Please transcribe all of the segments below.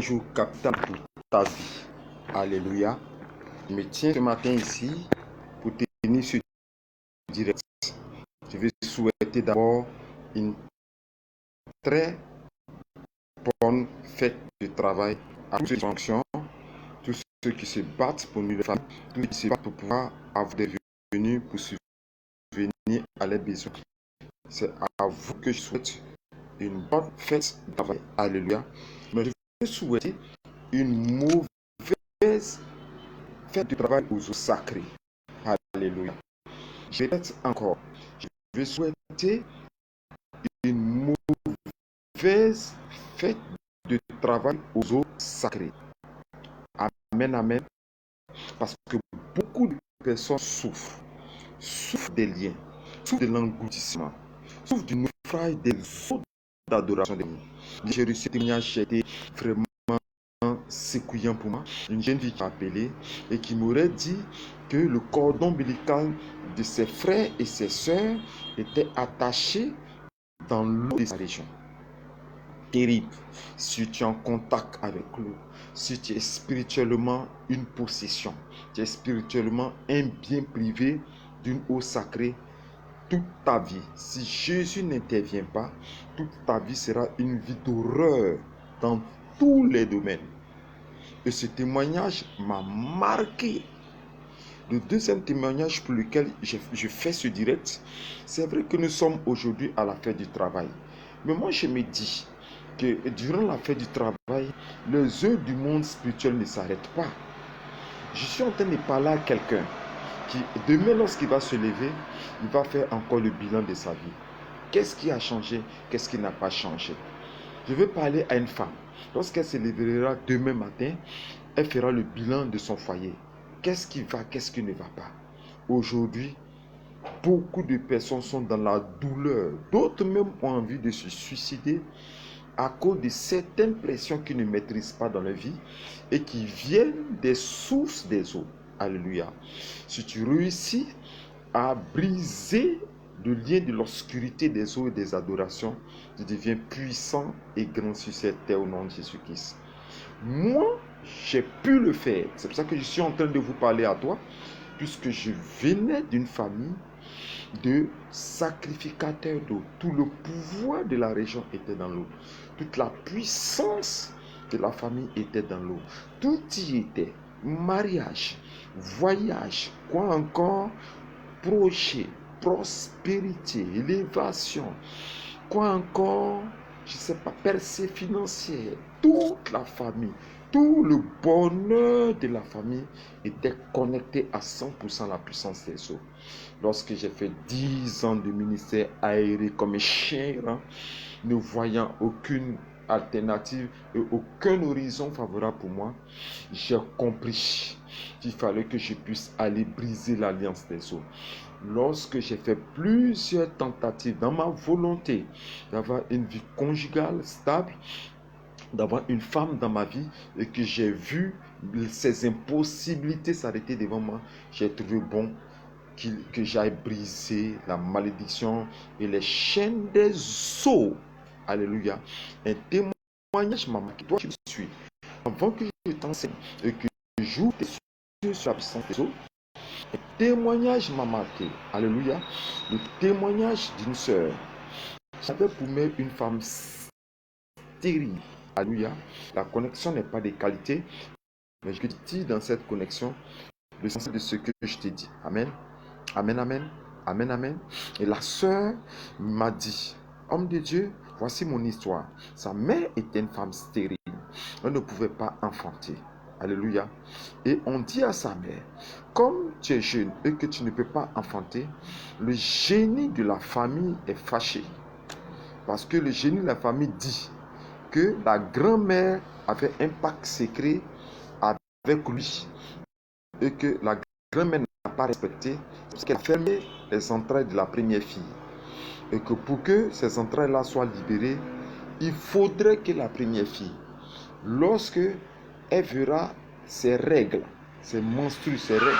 jour capital pour ta vie. Alléluia. Je me tiens ce matin ici pour tenir ce direct. Je vais souhaiter d'abord une très bonne fête de travail à tous ceux qui fonctionnent, tous ceux qui se battent pour nous les femmes, tous ceux qui se battent pour pouvoir avoir des revenus pour subvenir à leurs besoins. C'est à vous que je souhaite une bonne fête de travail. Alléluia. Mais je vais souhaiter une mauvaise fête de travail aux eaux sacrées. Alléluia. Je répète encore. Je vais souhaiter une mauvaise fête de travail aux eaux sacrées. Amen, amen. Parce que beaucoup de personnes souffrent des liens, souffrent de l'engloutissement, souffrent du naufrage des eaux d'adoration de nous. J'ai reçu un témoignage qui a été vraiment secouillant pour moi. Une jeune fille qui m'a appelé et qui m'aurait dit que le cordon ombilical de ses frères et ses sœurs était attaché dans l'eau de sa région. Terrible. Si tu es en contact avec l'eau, si tu es spirituellement une possession, tu es spirituellement un bien privé d'une eau sacrée, toute ta vie, si Jésus n'intervient pas, toute ta vie sera une vie d'horreur dans tous les domaines. Et ce témoignage m'a marqué. Le deuxième témoignage pour lequel je fais ce direct, c'est vrai que nous sommes aujourd'hui à la fête du travail. Mais moi, je me dis que durant la fête du travail, les œuvres du monde spirituel ne s'arrêtent pas. Je suis en train de parler à quelqu'un qui, demain, lorsqu'il va se lever, il va faire encore le bilan de sa vie. Qu'est-ce qui a changé? Qu'est-ce qui n'a pas changé? Je veux parler à une femme. Lorsqu'elle se lèvera demain matin, elle fera le bilan de son foyer. Qu'est-ce qui va, qu'est-ce qui ne va pas? Aujourd'hui, beaucoup de personnes sont dans la douleur. D'autres même ont envie de se suicider à cause de certaines pressions qu'ils ne maîtrisent pas dans leur vie et qui viennent des sources des eaux. Alléluia. Si tu réussis à briser le lien de l'obscurité des eaux et des adorations, tu deviens puissant et grand sur cette terre au nom de Jésus-Christ. Moi, j'ai pu le faire. C'est pour ça que je suis en train de vous parler à toi, puisque je venais d'une famille de sacrificateurs d'eau. Tout le pouvoir de la région était dans l'eau. Toute la puissance de la famille était dans l'eau. Tout y était. Mariage, voyage, quoi encore? Projet, prospérité, élévation, quoi encore? Je ne sais pas, percée financière. Toute la famille, tout le bonheur de la famille était connecté à 100% à la puissance des eaux. Lorsque j'ai fait 10 ans de ministère aéré comme un chien, ne voyant aucune alternative et aucun horizon favorable pour moi, j'ai compris qu'il fallait que je puisse aller briser l'alliance des eaux. Lorsque j'ai fait plusieurs tentatives dans ma volonté d'avoir une vie conjugale stable, d'avoir une femme dans ma vie et que j'ai vu ces impossibilités s'arrêter devant moi, j'ai trouvé bon que j'aille briser la malédiction et les chaînes des eaux. Alléluia. Un témoignage m'a marqué. Toi, tu me suis. Avant que je t'enseigne et que je joue tes yeux sur la puissance des eaux, un témoignage m'a marqué. Alléluia. Le témoignage d'une sœur. J'avais pour mère une femme stérile. Alléluia. La connexion n'est pas de qualité, mais je te dis dans cette connexion le sens de ce que je t'ai dit. Amen. Amen, amen, amen, amen. Et la sœur m'a dit, homme de Dieu, voici mon histoire. Sa mère était une femme stérile. Elle ne pouvait pas enfanter. Alléluia. Et on dit à sa mère, comme tu es jeune et que tu ne peux pas enfanter, le génie de la famille est fâché. Parce que le génie de la famille dit que la grand-mère avait un pacte secret avec lui. Et que la grand-mère n'a pas respecté parce qu'elle fermait les entrailles de la première fille. Et que pour que ces entrailles-là soient libérées, il faudrait que la première fille, lorsque elle verra ses règles, ses menstrues, ses règles,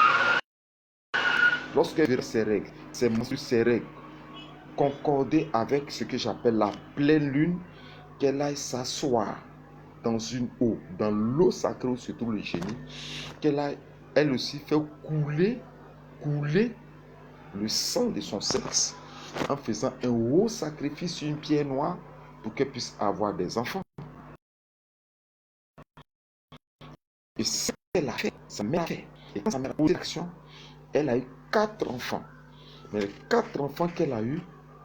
lorsqu'elle verra ses règles, ses menstrues, ses règles, concorder avec ce que j'appelle la pleine lune, qu'elle aille s'asseoir dans une eau, dans l'eau sacrée où se trouve le génie, qu'elle a elle aussi fait couler le sang de son sexe en faisant un haut sacrifice sur une pierre noire pour qu'elle puisse avoir des enfants. Et ça, elle a fait, sa mère a fait. Et quand sa mère a posé l'action, elle a eu 4 enfants. Mais les 4 enfants qu'elle a eus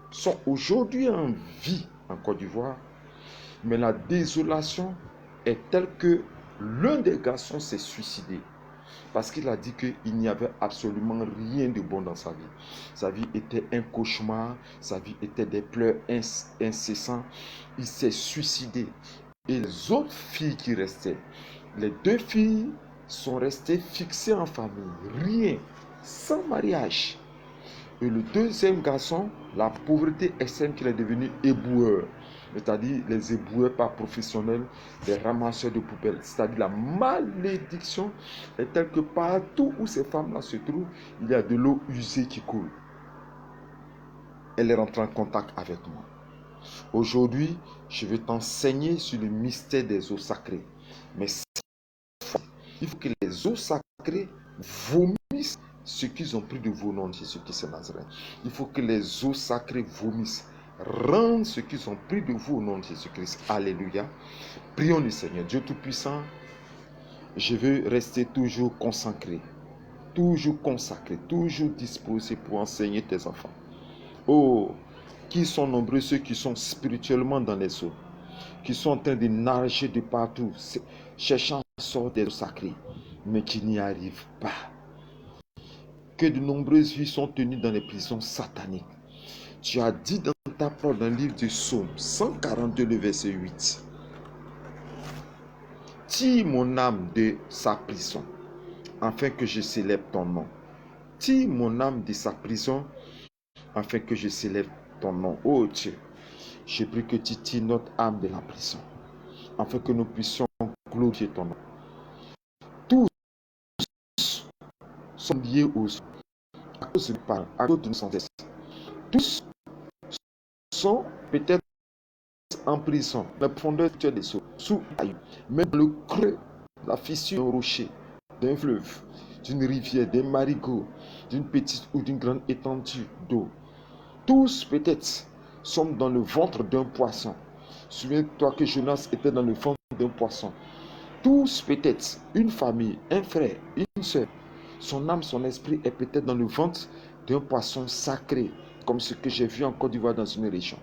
sont aujourd'hui en vie en Côte d'Ivoire. Mais la désolation est telle que l'un des garçons s'est suicidé. Parce qu'il a dit qu'il n'y avait absolument rien de bon dans sa vie. Sa vie était un cauchemar, sa vie était des pleurs incessants. Il s'est suicidé. Et les autres filles qui restaient, les 2 filles sont restées fixées en famille, rien, sans mariage. Et le deuxième garçon, la pauvreté extrême qu'il est devenu éboueur. C'est-à-dire les éboueurs pas professionnels, les ramasseurs de poubelles. C'est-à-dire la malédiction est telle que partout où ces femmes-là se trouvent, il y a de l'eau usée qui coule. Elle est rentrée en contact avec moi. Aujourd'hui, je vais t'enseigner sur le mystère des eaux sacrées. Mais il faut que les eaux sacrées vomissent ce qu'ils ont pris de vous au nom de Jésus-Christ de Nazareth. Il faut que les eaux sacrées vomissent, rendent ce qu'ils ont pris de vous au nom de Jésus-Christ. Alléluia. Prions le Seigneur. Dieu Tout-Puissant, je veux rester toujours consacré, toujours disposé pour enseigner tes enfants. Oh, qui sont nombreux ceux qui sont spirituellement dans les eaux, qui sont en train de nager de partout, cherchant à sortir des eaux sacrées, mais qui n'y arrivent pas. Que de nombreuses vies sont tenues dans les prisons sataniques. Tu as dit dans ta parole, dans le livre du Psaume 142, le verset 8. Tire mon âme de sa prison, afin que je célèbre ton nom. Tire mon âme de sa prison, afin que je célèbre ton nom. Oh Dieu, je prie que tu tires notre âme de la prison, afin que nous puissions glorifier ton nom. Tous sont liés aux à cause du pain, à cause de nos ancêtres. Tous sont peut-être en prison, la profondeur des eaux, sous l'aïe, même le creux, la fissure d'un rocher, d'un fleuve, d'une rivière, d'un marigot, d'une petite ou d'une grande étendue d'eau. Tous peut-être sont dans le ventre d'un poisson. Souviens-toi que Jonas était dans le ventre d'un poisson. Tous peut-être, une famille, un frère, une soeur, son âme, son esprit est peut-être dans le ventre d'un poisson sacré, comme ce que j'ai vu en Côte d'Ivoire dans une région.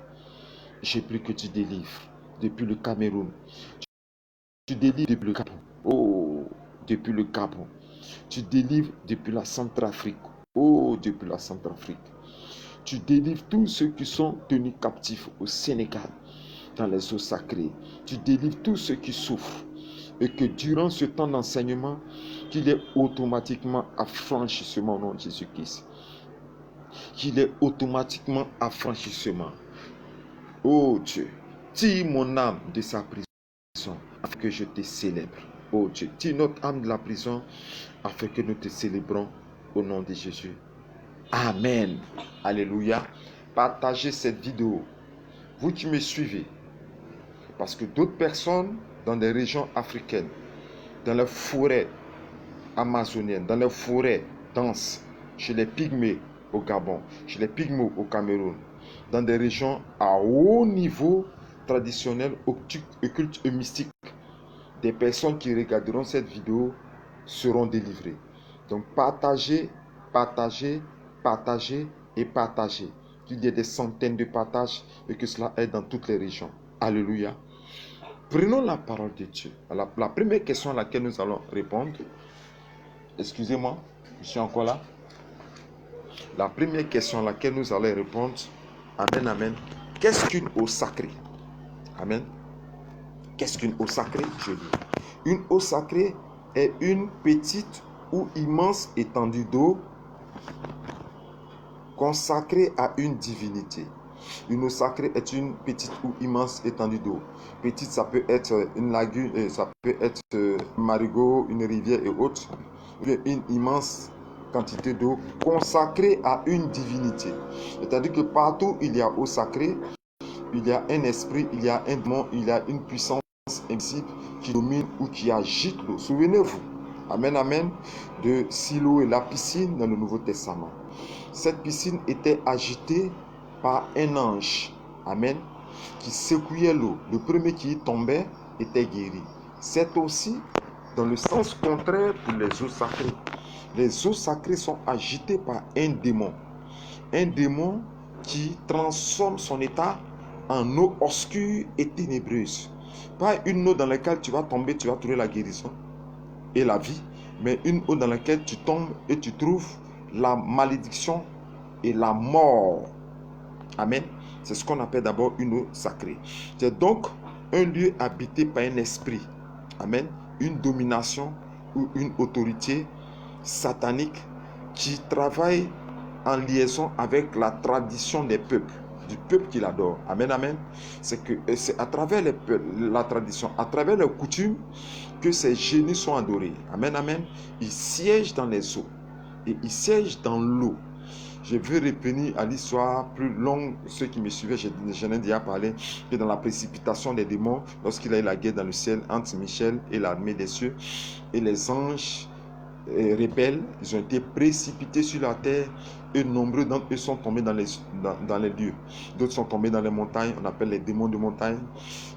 J'ai pris que tu délivres depuis le Cameroun. Tu délivres depuis le Gabon. Oh, depuis le Gabon. Tu délivres depuis la Centrafrique. Oh, depuis la Centrafrique. Tu délivres tous ceux qui sont tenus captifs au Sénégal, dans les eaux sacrées. Tu délivres tous ceux qui souffrent. Et que durant ce temps d'enseignement, qu'il ait automatiquement affranchissement au nom de Jésus-Christ. Qu'il ait automatiquement affranchissement. Oh Dieu, tire mon âme de sa prison afin que je te célèbre. Oh Dieu, tire notre âme de la prison afin que nous te célébrons au nom de Jésus. Amen. Alléluia. Partagez cette vidéo. Vous qui me suivez, parce que d'autres personnes dans des régions africaines, dans les forêts amazoniennes, dans les forêts denses, chez les pygmées au Gabon, chez les pygmées au Cameroun, dans des régions à haut niveau traditionnel, occulte et mystique, des personnes qui regarderont cette vidéo seront délivrées. Donc partagez, partagez, partagez et partagez. Qu'il y ait des centaines de partages et que cela aide dans toutes les régions. Alléluia. Prenons la parole de Dieu. La première question à laquelle nous allons répondre, excusez-moi, je suis encore là. La première question à laquelle nous allons répondre, amen, amen. Qu'est-ce qu'une eau sacrée? Amen. Qu'est-ce qu'une eau sacrée? Je dis. Une eau sacrée est une petite ou immense étendue d'eau consacrée à une divinité. Une eau sacrée est une petite ou immense étendue d'eau. Petite, ça peut être une lagune, ça peut être un marigot, une rivière et autres. Une immense quantité d'eau consacrée à une divinité. C'est-à-dire que partout où il y a eau sacrée, il y a un esprit, il y a un démon, il y a une puissance invisible qui domine ou qui agite l'eau. Souvenez-vous, amen, amen, de Silo et la piscine dans le Nouveau Testament. Cette piscine était agitée par un ange, amen, qui secouait l'eau. Le premier qui y tombait était guéri. C'est aussi dans le sens contraire pour les eaux sacrées. Les eaux sacrées sont agitées par un démon. Un démon qui transforme son état en eau obscure et ténébreuse. Pas une eau dans laquelle tu vas tomber, tu vas trouver la guérison et la vie, mais une eau dans laquelle tu tombes et tu trouves la malédiction et la mort. Amen. C'est ce qu'on appelle d'abord une eau sacrée. C'est donc un lieu habité par un esprit. Amen. Une domination ou une autorité satanique qui travaille en liaison avec la tradition des peuples, du peuple qu'il adore. Amen, amen. C'est à travers la tradition, à travers les coutumes que ces génies sont adorés. Amen, amen. Ils siègent dans les eaux et ils siègent dans l'eau. Je veux revenir à l'histoire plus longue. Ceux qui me suivaient, j'en ai déjà parlé, que dans la précipitation des démons, lorsqu'il y a eu la guerre dans le ciel entre Michel et l'armée des cieux, et les anges rebelles, ils ont été précipités sur la terre et nombreux d'entre eux sont tombés dans les lieux. D'autres sont tombés dans les montagnes, on appelle les démons de montagne,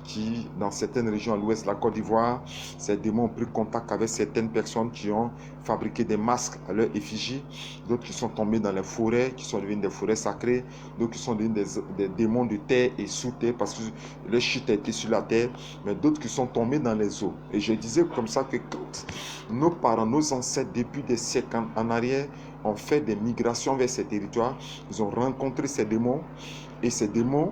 qui dans certaines régions à l'ouest de la Côte d'Ivoire, ces démons ont pris contact avec certaines personnes qui ont fabriqué des masques à leur effigie. D'autres qui sont tombés dans les forêts, qui sont devenus des forêts sacrées. D'autres qui sont devenus des démons de terre et sous terre parce que leur chute a été sur la terre. Mais d'autres qui sont tombés dans les eaux. Et je disais comme ça que quand nos parents, nos ancêtres, depuis des siècles en arrière, ont fait des migrations vers ces territoires, ils ont rencontré ces démons. Et ces démons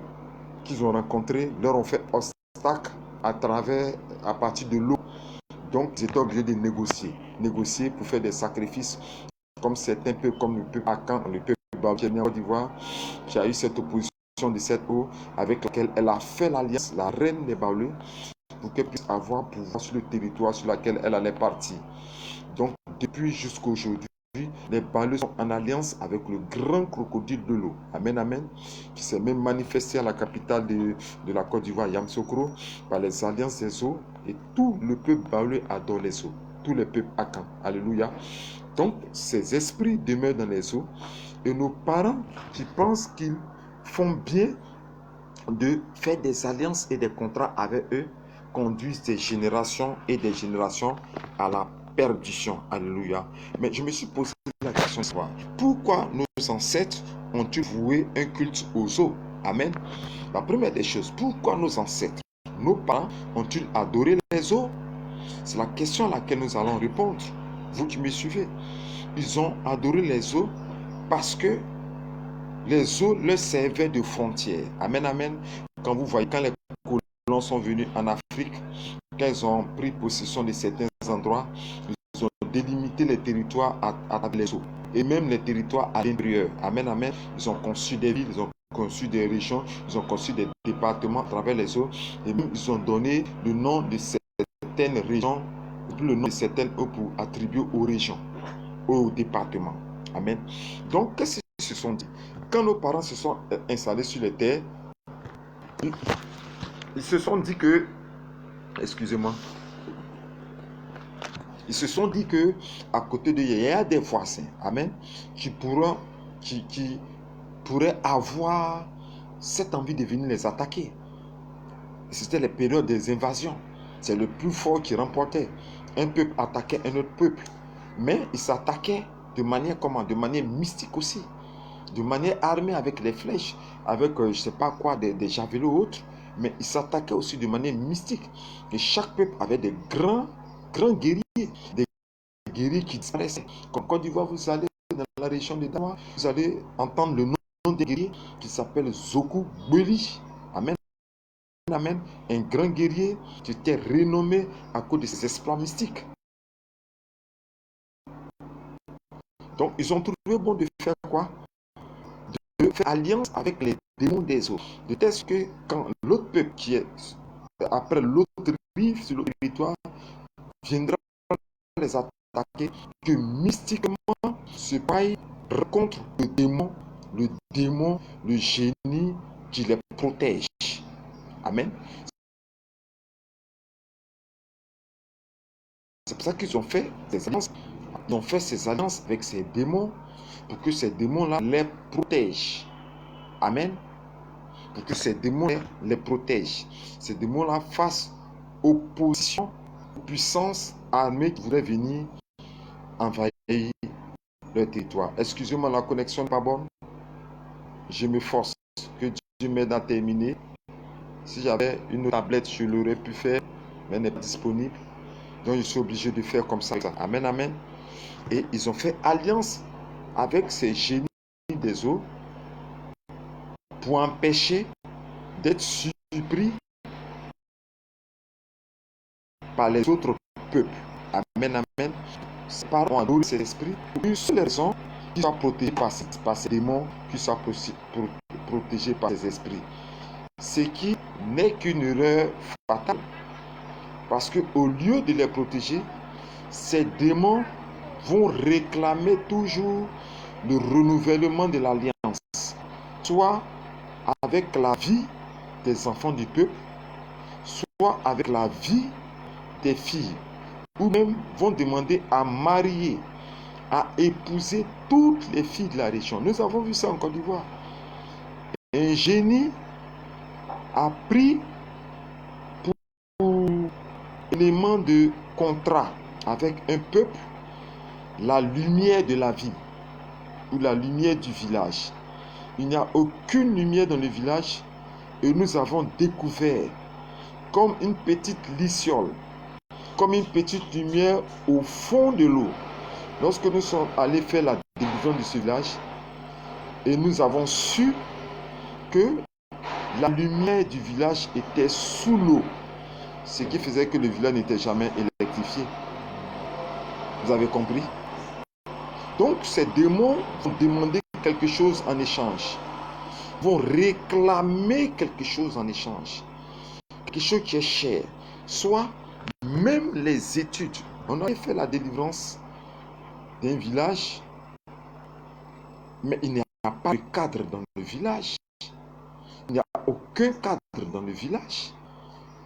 qu'ils ont rencontrés leur ont fait obstacle à partir de l'eau. Donc, ils étaient obligés de négocier pour faire des sacrifices, comme certains peuples, comme le peuple Akan, le peuple Babylonien en Côte d'Ivoire, qui a eu cette opposition de cette eau, avec laquelle elle a fait l'alliance, la reine des Baoulés, pour qu'elle puisse avoir pouvoir sur le territoire sur lequel elle allait partir. Donc, depuis jusqu'à aujourd'hui, les Baoulés sont en alliance avec le grand crocodile de l'eau. Amen, amen. Qui s'est même manifesté à la capitale de la Côte d'Ivoire, Yamoussoukro, par les alliances des eaux. Et tout le peuple Baoulé adore les eaux. Tous les peuples Akan. Alléluia. Donc, ces esprits demeurent dans les eaux. Et nos parents qui pensent qu'ils font bien de faire des alliances et des contrats avec eux conduisent des générations et des générations à la perdition. Alléluia. Mais je me suis posé la question de savoir pourquoi nos ancêtres ont-ils voué un culte aux eaux? Amen. La première des choses, pourquoi nos ancêtres, nos parents ont-ils adoré les eaux? C'est la question à laquelle nous allons répondre. Vous qui me suivez, ils ont adoré les eaux parce que les eaux leur servaient de frontière. Amen, amen. Quand vous voyez, quand les colons sont venus en Afrique, quand ils ont pris possession de certains endroits, ils ont délimité les territoires à travers les eaux. Et même les territoires à l'intérieur. Amen, amen. Ils ont conçu des villes, ils ont conçu des régions, ils ont conçu des départements à travers les eaux. Et même ils ont donné le nom de certaines régions, le nom de certaines eaux pour attribuer aux régions, aux départements. Amen. Donc, qu'est-ce qu'ils se sont dit? Quand nos parents se sont installés sur les terres, ils se sont dit que, excusez-moi, ils se sont dit que à côté d'eux, il y a des voisins, amen, qui pourraient avoir cette envie de venir les attaquer. C'était les périodes des invasions. C'est le plus fort qui remportait. Un peuple attaquait un autre peuple. Mais ils s'attaquaient de manière comment? De manière mystique aussi. De manière armée avec les flèches, avec je ne sais pas quoi, des javelots ou autres, mais ils s'attaquaient aussi de manière mystique. Et chaque peuple avait des grands guerriers, des guerriers qui disparaissaient. Comme Côte d'Ivoire, vous allez dans la région de Dawa, vous allez entendre le nom des guerriers qui s'appelle Zoku Beli. Amen. Amen. Un grand guerrier qui était renommé à cause de ses exploits mystiques. Donc, ils ont trouvé bon de faire quoi? De faire alliance avec les démons des eaux. De telle sorte que quand l'autre peuple qui est après l'autre rive sur le territoire viendra les attaquer, que mystiquement ce paille rencontre le démon, le génie qui les protège. Amen. C'est pour ça qu'ils ont fait des alliances. Ils ont fait ces alliances avec ces démons pour que ces démons-là les protègent. Amen. Pour que ces démons les protègent. Ces démons-là fassent opposition aux puissances armées qui voudraient venir envahir leur territoire. Excusez-moi, la connexion n'est pas bonne. Je me force. Que Dieu m'aide à terminer. Si j'avais une tablette, je l'aurais pu faire, mais elle n'est pas disponible. Donc je suis obligé de faire comme ça. Amen, amen. Et ils ont fait alliance avec ces génies des eaux pour empêcher d'être surpris par les autres peuples. Amen, amen. Ces parents ont adoré cet esprit pour une seule raison, qu'ils soient protégés par ces démons, qu'ils soient protégés par ces esprits. Ce qui n'est qu'une erreur fatale. Parce qu'au lieu de les protéger, ces démons vont réclamer toujours le renouvellement de l'alliance, soit avec la vie des enfants du peuple, soit avec la vie des filles, ou même vont demander à marier, à épouser toutes les filles de la région. Nous avons vu ça en Côte d'Ivoire. Un génie a pris pour élément de contrat avec un peuple la lumière de la vie ou la lumière du village. Il n'y a aucune lumière dans le village et nous avons découvert comme une petite luciole, comme une petite lumière au fond de l'eau. Lorsque nous sommes allés faire la délivrance de ce village et nous avons su que la lumière du village était sous l'eau, ce qui faisait que le village n'était jamais électrifié. Vous avez compris? Donc ces démons vont demander quelque chose en échange, vont réclamer quelque chose en échange, quelque chose qui est cher, soit même les études. On a fait la délivrance d'un village, mais il n'y a pas de cadre dans le village. Il n'y a aucun cadre dans le village,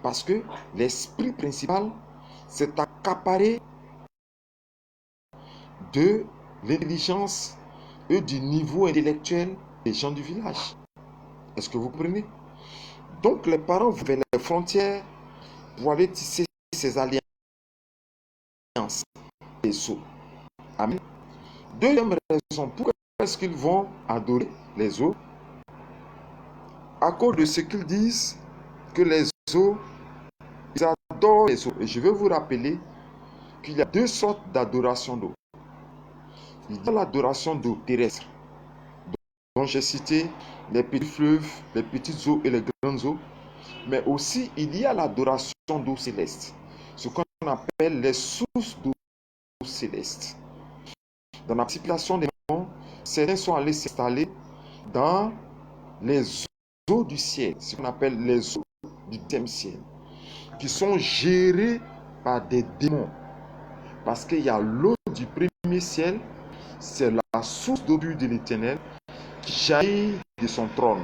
parce que l'esprit principal s'est accaparé de l'intelligence et du niveau intellectuel des gens du village. Est-ce que vous comprenez? Donc les parents vont vers les frontières pour aller tisser ces alliances, les eaux. Amen. Deuxième raison, pourquoi est-ce qu'ils vont adorer les eaux? À cause de ce qu'ils disent que les eaux, ils adorent les eaux. Et je vais vous rappeler qu'il y a deux sortes d'adoration d'eau. Il y a l'adoration d'eau terrestre, dont j'ai cité les petits fleuves, les petites eaux et les grandes eaux. Mais aussi, il y a l'adoration d'eau céleste, ce qu'on appelle les sources d'eau céleste. Dans la multiplication des monts, certains sont allés s'installer dans les eaux du ciel, ce qu'on appelle les eaux du 10e ciel, qui sont gérées par des démons. Parce qu'il y a l'eau du premier ciel, c'est la source d'eau de l'Éternel qui jaillit de son trône.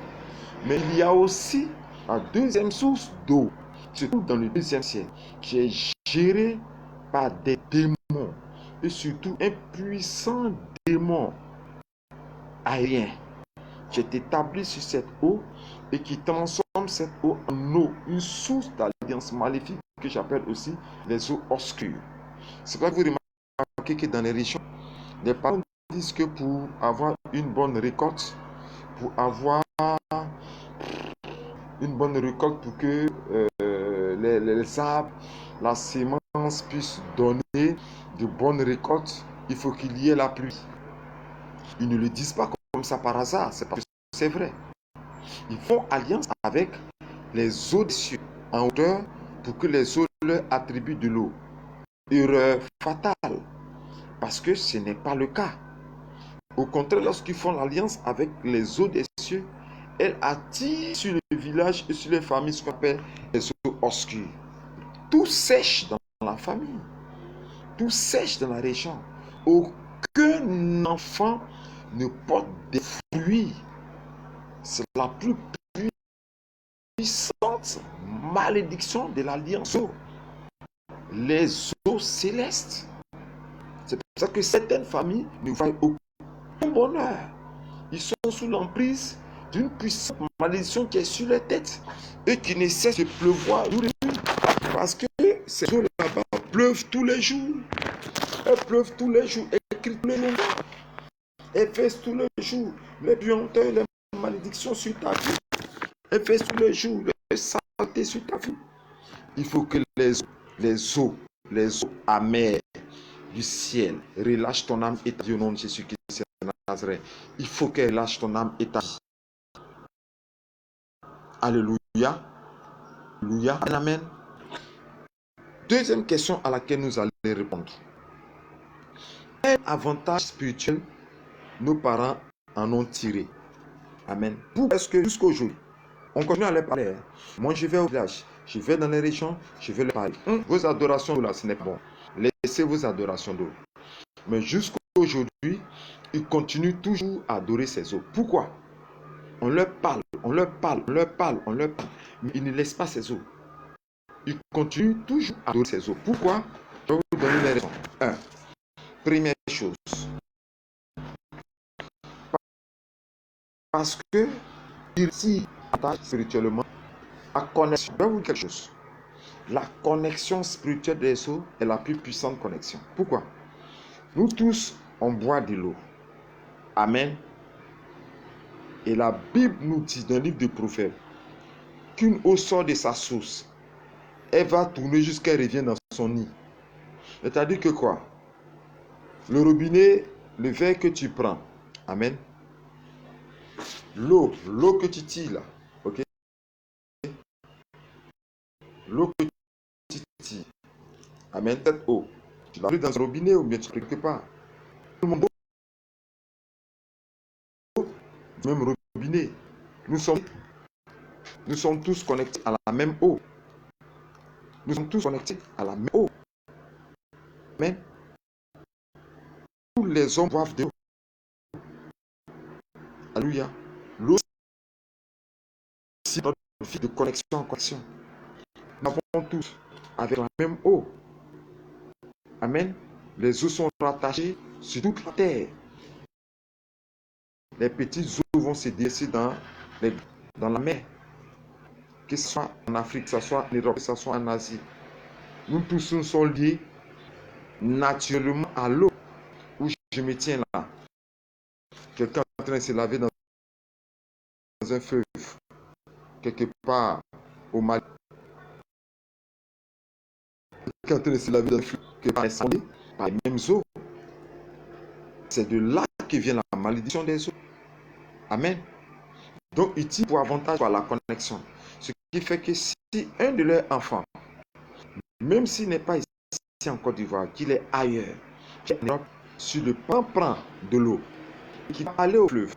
Mais il y a aussi la deuxième source d'eau qui se trouve dans le 2e ciel, qui est gérée par des démons, et surtout un puissant démon aérien qui est établi sur cette eau et qui transforme cette eau en eau, une source d'alliance maléfique que j'appelle aussi les eaux obscures. C'est pour ça que vous remarquez que dans les régions, les parents disent que pour avoir une bonne récolte, pour avoir une bonne récolte, pour que les arbres, la sémence puisse donner de bonnes récoltes, il faut qu'il y ait la pluie. Ils ne le disent pas comme ça par hasard, c'est parce que c'est vrai. Ils font alliance avec les eaux des cieux en hauteur pour que les eaux leur attribuent de l'eau. Erreur fatale, parce que ce n'est pas le cas. Au contraire, lorsqu'ils font l'alliance avec les eaux des cieux, elles attirent sur le village et sur les familles ce qu'on appelle les eaux obscures. Tout sèche dans la famille, tout sèche dans la région. Aucun enfant ne porte des fruits. C'est la plus puissante malédiction de l'alliance. Les eaux eaux célestes. C'est pour ça que certaines familles ne voient aucun bonheur. Ils sont sous l'emprise d'une puissante malédiction qui est sur les têtes et qui ne cesse de pleuvoir jour et nuit. Parce que ces eaux là-bas pleuvent tous les jours. Elles pleuvent tous les jours, elles crient tous les jours. Elles fessent tous les jours les puanteurs, les malédictions sur ta vie. Elles fessent tous les jours les saletés sur ta vie. Il faut que les eaux amères du ciel relâchent ton âme et ta vie au nom de Jésus-Christ de Nazareth. Il faut qu'elle relâche ton âme et ta vie. Alléluia. Alléluia. Amen. Deuxième question à laquelle nous allons répondre. Quel avantage spirituel nos parents en ont tiré? Amen. Pourquoi est-ce que jusqu'aujourd'hui, on continue à les parler? Moi, je vais au village, je vais dans les régions, je vais les parler. Vos adorations là, ce n'est pas bon. Laissez vos adorations d'eau. Mais jusqu'aujourd'hui, ils continuent toujours à adorer ces eaux. Pourquoi? On leur parle, on leur parle, on leur parle, on leur parle. Mais ils ne laissent pas ces eaux. Ils continuent toujours à adorer ces eaux. Pourquoi? Je vais vous donner les raisons. Première chose. Parce que ils s'y attachent spirituellement. La connexion. Je vais vous dire quelque chose. La connexion spirituelle des eaux est la plus puissante connexion. Pourquoi? Nous tous, on boit de l'eau. Amen. Et la Bible nous dit dans le livre de Proverbes qu'une eau sort de sa source. Elle va tourner jusqu'à ce qu'elle revienne dans son nid. C'est-à-dire que quoi? Le robinet, le verre que tu prends. Amen. L'eau que tu tires là. Ok? L'eau que tu tires. Amen. Cette eau. Tu l'as pris dans un robinet ou bien tu quelque part. Tout le monde du même robinet. Nous sommes tous connectés à la même eau. Nous sommes tous connectés à la même eau. Amen. Tous les hommes boivent de l'eau. Alléluia. L'eau, c'est notre vie de connexion en connexion. Nous avons tous avec la même eau. Amen. Les eaux sont rattachées sur toute la terre. Les petites eaux vont se déverser dans la mer. Que ce soit en Afrique, que ce soit en Europe, que ce soit en Asie. Nous tous nous sommes liés naturellement à l'eau. Où je me tiens là. Quelqu'un est en train de se laver dans un fleuve. Quelque part au Mali. Quelqu'un est en train de se laver dans un fleuve. Quelque part par les mêmes eaux. C'est de là que vient la malédiction des eaux. Amen. Donc, ils tirent pour avantage par la connexion. Ce qui fait que si un de leurs enfants, même s'il n'est pas ici en Côte d'Ivoire, qu'il est ailleurs, en Europe, sur le pan prend de l'eau, qu'il va aller au fleuve,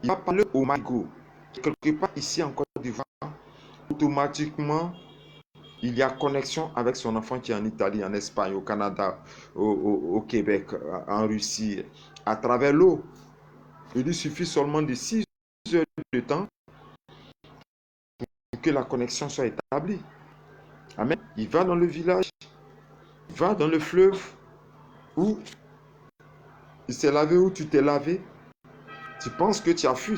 il va aller au Marigot, quelque part ici en Côte d'Ivoire, automatiquement, il y a connexion avec son enfant qui est en Italie, en Espagne, au Canada, au Québec, en Russie, à travers l'eau. Il lui suffit seulement de 6 heures de temps pour que la connexion soit établie. Amen. Il va dans le village, il va dans le fleuve où il s'est lavé, où tu t'es lavé. Tu penses que tu as fui,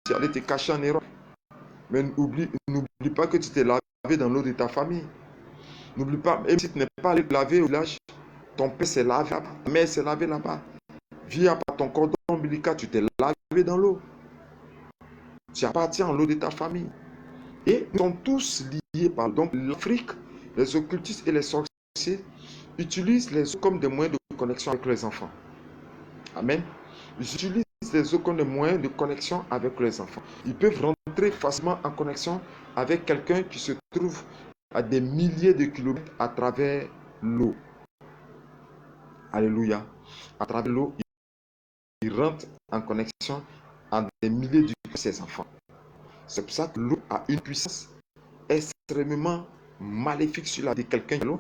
tu allais te cacher en Europe. Mais n'oublie pas que tu t'es lavé dans l'eau de ta famille. N'oublie pas, même si tu n'es pas allé te laver au village, ton père s'est lavé là-bas, ta mère s'est lavée là-bas. Via par ton cordon ombilical, tu t'es lavé dans l'eau. Tu appartiens à l'eau de ta famille. Et nous sommes tous liés par. Donc l'Afrique, les occultistes et les sorciers utilisent les eaux comme des moyens de connexion avec les enfants. Amen. Ils utilisent les eaux comme des moyens de connexion avec les enfants. Ils peuvent rentrer facilement en connexion avec quelqu'un qui se trouve à des milliers de kilomètres à travers l'eau. Alléluia. À travers l'eau, ils rentrent en connexion à des milliers de ses enfants. C'est pour ça que l'eau a une puissance extrêmement maléfique sur la vie de quelqu'un qui est loin.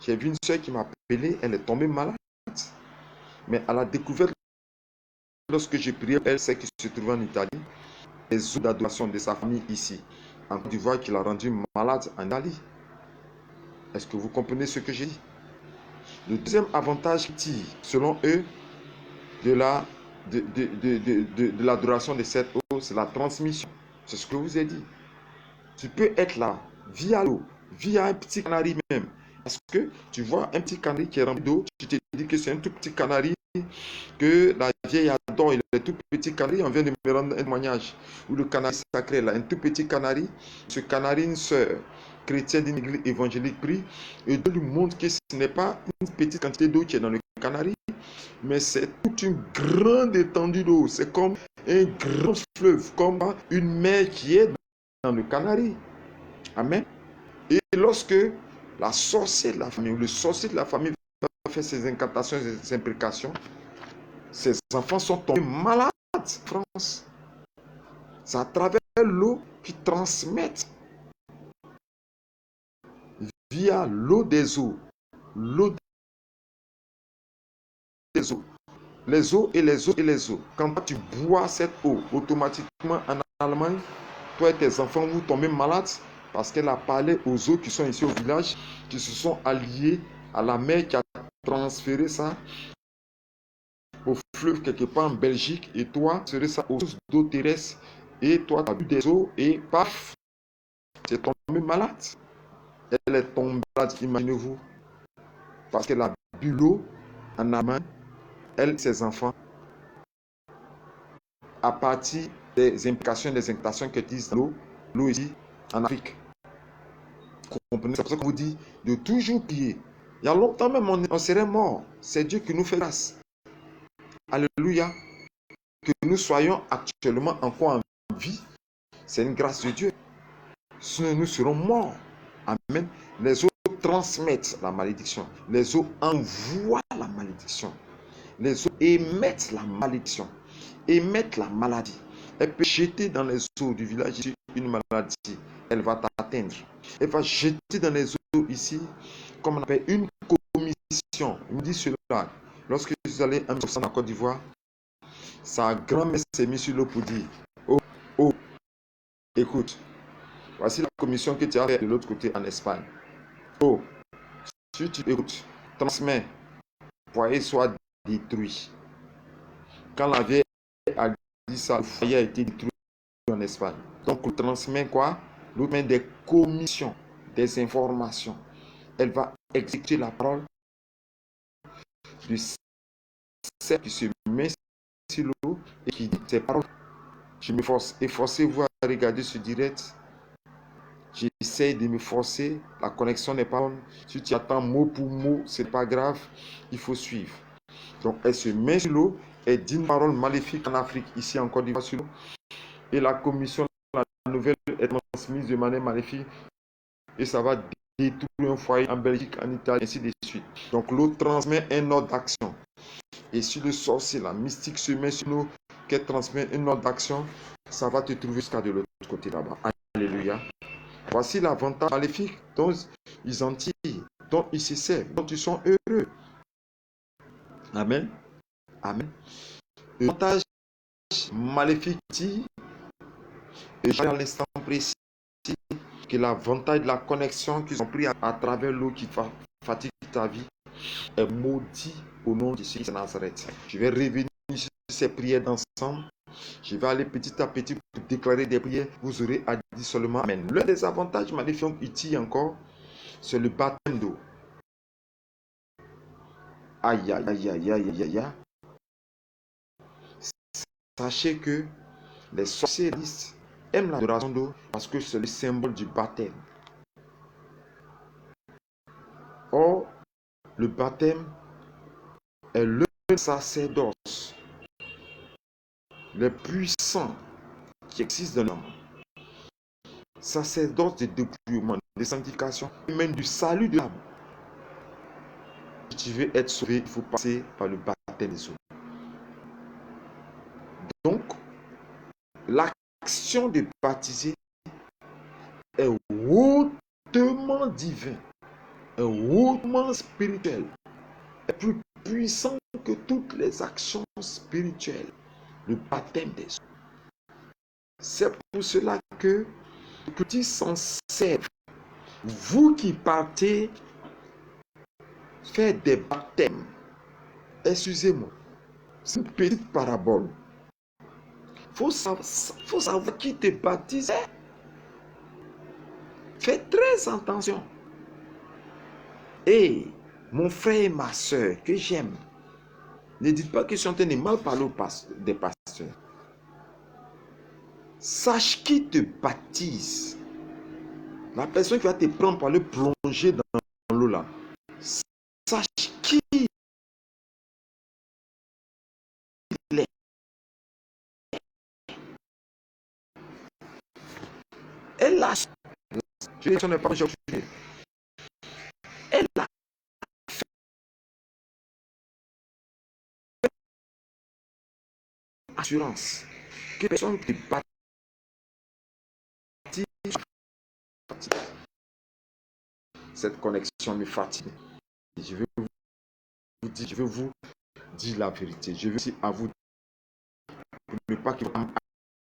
J'ai vu une soeur qui m'a appelé, elle est tombée malade. Mais à la découverte, lorsque j'ai prié, elle sait qu'il se trouve en Italie, les eaux d'adoration de sa famille ici, en Côte d'Ivoire, qui l'a rendu malade en Italie. Est-ce que vous comprenez ce que j'ai dit? Le deuxième avantage qui tire, selon eux, de l'adoration de cette eau, c'est la transmission. C'est ce que je vous ai dit. Tu peux être là, via l'eau, via un petit canari même. Parce que tu vois un petit canari qui est rempli d'eau, tu te dis que c'est un tout petit canari que la vieille adore. Il est tout petit canari. On vient de me rendre un témoignage où le canari sacré, là, un tout petit canari. Ce canari, une sœur chrétienne d'une église évangélique prie et Dieu lui montre que ce n'est pas une petite quantité d'eau qui est dans le canari, mais c'est toute une grande étendue d'eau. C'est comme un grand fleuve, comme une mer qui est dans le canari. Amen. Et lorsque la sorcière de la famille ou le sorcier de la famille va faire ses incantations, ses imprécations, ses enfants sont tombés malades en France. C'est à travers l'eau qui transmettent via l'eau des eaux. L'eau des eaux. Les eaux et les eaux et les eaux. Quand tu bois cette eau, automatiquement en Allemagne, toi et tes enfants, vous tombez malades parce qu'elle a parlé aux eaux qui sont ici au village, qui se sont alliées à la mer qui a transféré ça au fleuve quelque part en Belgique, et toi, tu serais ça aux sources d'eau terrestre, et toi, tu as bu des eaux, et paf, tu es tombé malade. Elle est tombée malade, imaginez-vous, parce qu'elle a bu l'eau en Allemagne, elle, ses enfants, à partir des implications, des incantations qu'elle utilise dans l'eau ici, en Afrique. Vous comprenez? C'est pour ça qu'on vous dit de toujours prier. Il y a longtemps même, on serait mort. C'est Dieu qui nous fait grâce. Alléluia. Que nous soyons actuellement encore en vie, c'est une grâce de Dieu. Sinon, nous serons morts. Amen. Les eaux transmettent la malédiction. Les eaux envoient la malédiction. Les eaux émettent la malédiction. Émettent la maladie. Elle peut jeter dans les eaux du village ici une maladie. Elle va t'atteindre. Elle va jeter dans les eaux ici, comme on appelle une commission. Il me dit cela. Lorsque je suis allé en Côte d'Ivoire, sa grand-mère s'est mise sur l'eau pour dire, oh, oh, écoute, voici la commission que tu as fait de l'autre côté en Espagne. Oh, si tu écoutes, transmets, le foyer soit détruit. Quand la vieille a dit ça, le foyer a été détruit en Espagne. Donc, on transmet quoi? L'autre met des commissions, des informations. Elle va exécuter la parole du cerf qui se met sur l'eau et qui dit ces paroles. Je me force. Efforcez-vous à regarder ce direct. J'essaie de me forcer. La connexion n'est pas bonne. Si tu attends mot pour mot, c'est pas grave. Il faut suivre. Donc, elle se met sur l'eau. Elle dit une parole maléfique en Afrique, ici en Côte d'Ivoire sur l'eau. Et la commission, la nouvelle est transmise de manière maléfique. Et ça va détruire un foyer en Belgique, en Italie, ainsi de suite. Donc, l'eau transmet un ordre d'action. Et si le sorcier, la mystique se met sur l'eau, qu'elle transmet un ordre d'action, ça va te trouver jusqu'à de l'autre côté là-bas. Alléluia. Voici l'avantage maléfique dont ils en tirent, dont ils se servent, dont ils sont heureux. Amen. Amen. L'avantage maléfique dit, et j'ai à l'instant précis, que l'avantage de la connexion qu'ils ont pris à travers l'eau qui fatigue ta vie est maudit au nom de Jésus de Nazareth. Je vais revenir sur ces prières d'ensemble. Je vais aller petit à petit pour déclarer des prières. Vous aurez à dire seulement Amen. L'un des avantages maléfiques ici encore, c'est le baptême d'eau. Aïe, aïe, aïe, aïe, aïe, aïe, aïe. Sachez que les sorciéristes aiment l'adoration d'eau parce que c'est le symbole du baptême. Or, le baptême est le sacerdoce le plus puissant qui existe dans l'homme. Sacerdoce de dépouillement, de sanctification, et même du salut de l'âme. Si tu veux être sauvé, il faut passer par le baptême des eaux. Donc, l'action de baptiser est hautement divin, est hautement spirituel, est plus puissant que toutes les actions spirituelles. Le baptême des eaux. C'est pour cela que petit s'en servent. Vous qui partez faire des baptêmes. Excusez-moi, c'est une petite parabole. Faut savoir qui te baptise. Fais très attention. Et mon frère et ma soeur que j'aime, ne dites pas que je suis en train de mal parler des pasteurs. Sache qui te baptise. La personne qui va te prendre pour aller plonger dans l'eau là. Sache qui il est. Elle a. Je ne pas aujourd'hui. Elle a assurance que personne ne te baptise. Cette connexion me fatigue. Je veux vous dire la vérité. Je veux aussi à vous pour ne pas qu'il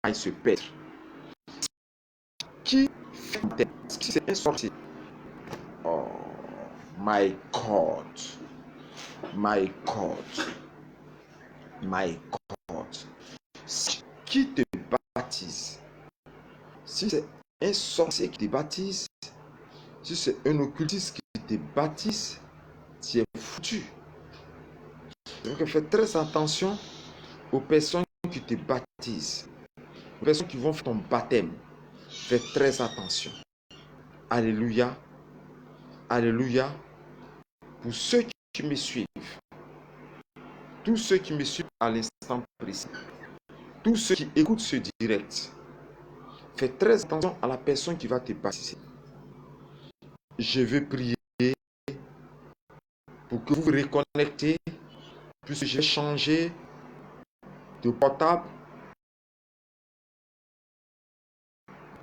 aille se perdre. Qui fait c'est un sorcier? Oh my God. My God. My God. Qui te baptise? Si c'est un sorcier qui te baptise, si c'est un occultiste qui te baptise, tu es foutu. Donc fais très attention aux personnes qui te baptisent, aux personnes qui vont faire ton baptême. Fais très attention. Alléluia. Alléluia. Pour ceux qui me suivent, tous ceux qui me suivent à l'instant précis, tous ceux qui écoutent ce direct, fais très attention à la personne qui va te baptiser. Je veux prier pour que vous vous reconnectez, puisque j'ai changé de portable,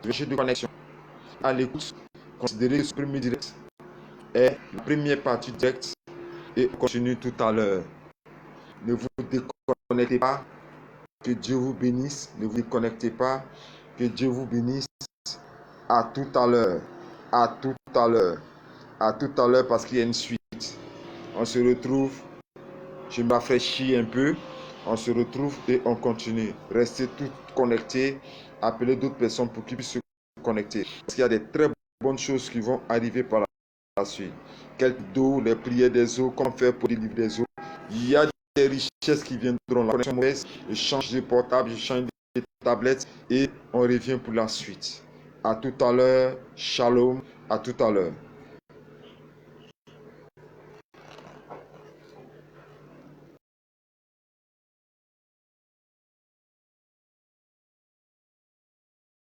de connexion. À l'écoute, considérez ce premier direct est la première partie direct et on continue tout à l'heure. Ne vous déconnectez pas. Que Dieu vous bénisse. Ne vous déconnectez pas. Que Dieu vous bénisse. À tout à l'heure. À tout à l'heure. À tout à l'heure parce qu'il y a une suite. On se retrouve. Je me rafraîchis un peu. On se retrouve et on continue. Restez tous connectés. Appelez d'autres personnes pour qu'ils puissent se connecter. Parce qu'il y a des très bonnes choses qui vont arriver par la suite. Quelques d'eau, les prières des eaux, comment faire pour délivrer des eaux. Il y a des richesses qui viendront. La connexion mauvaise, je change de portable, je change de tablette et on revient pour la suite. À tout à l'heure. Shalom. À tout à l'heure.